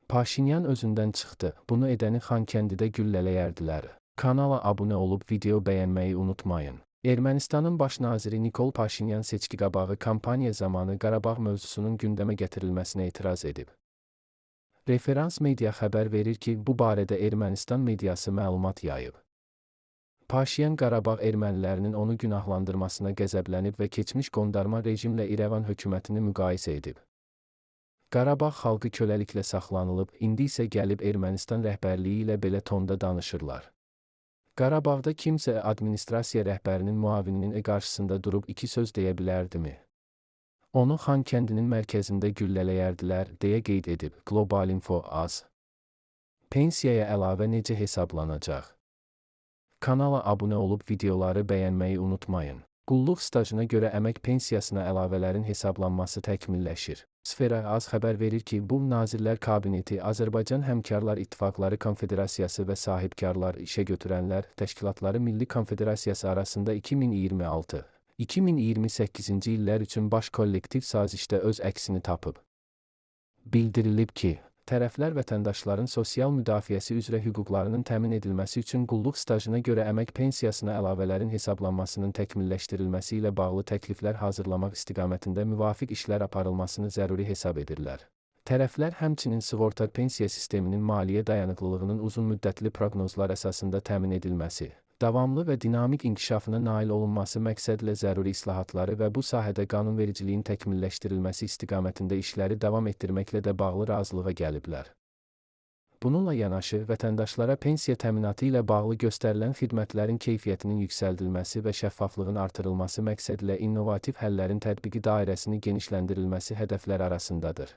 Paşinyan özündən çıxdı. Bunu edəni Xankəndidə güllələyərdilər. Kanala abunə olub video bəyənməyi unutmayın. Ermənistanın baş naziri Nikol Paşinyan seçki qabağı kampaniya zamanı Qarabağ mövzusunun gündəmə gətirilməsinə etiraz edib. Referans media xəbər verir ki, bu barədə Ermənistan mediası məlumat yayıb. Paşinyan Qarabağ ermənilərinin onu günahlandırmasına qəzəblənib və keçmiş qondarma rejimlə İrəvan hökumətini müqayisə edib. Qarabağ xalqı köləliklə saxlanılıb, indi isə gəlib Ermənistan rəhbərliyi ilə belə tonda danışırlar. Qarabağda kimsə administrasiya rəhbərinin müavininin qarşısında durub iki söz deyə bilərdimi? Onu Xankəndinin mərkəzində güllələyərdilər, deyə qeyd edib Globalinfo.az. Pensiyaya əlavə necə hesablanacaq? Kanala abunə olub videoları bəyənməyi unutmayın. Qulluq stajına görə əmək pensiyasına əlavələrin hesablanması təkmilləşir. Sfera.az xəbər verir ki, bu Nazirlər Kabineti Azərbaycan Həmkarlar İttifaqları Konfederasiyası və Sahibkarlar İşə Götürənlər Təşkilatları Milli Konfederasiyası arasında 2026-2028-ci illər üçün baş kollektiv sazişdə öz əksini tapıb. Bildirilib ki, tərəflər vətəndaşların sosial müdafiəsi üzrə hüquqlarının təmin edilməsi üçün qulluq stajına görə əmək pensiyasına əlavələrin hesablanmasının təkmilləşdirilməsi ilə bağlı təkliflər hazırlamaq istiqamətində müvafiq işlər aparılmasını zəruri hesab edirlər. Tərəflər həmçinin sığorta pensiya sisteminin maliyyə dayanıqlılığının uzunmüddətli proqnozlar əsasında təmin edilməsi, davamlı və dinamik inkişafına nail olunması məqsədlə zəruri islahatları və bu sahədə qanunvericiliyin təkmilləşdirilməsi istiqamətində işləri davam etdirməklə də bağlı razılığa gəliblər. Bununla yanaşı, vətəndaşlara pensiya təminatı ilə bağlı göstərilən xidmətlərin keyfiyyətinin yüksəldilməsi və şəffaflığın artırılması məqsədlə innovativ həllərin tətbiqi dairəsini genişləndirilməsi hədəflər arasındadır.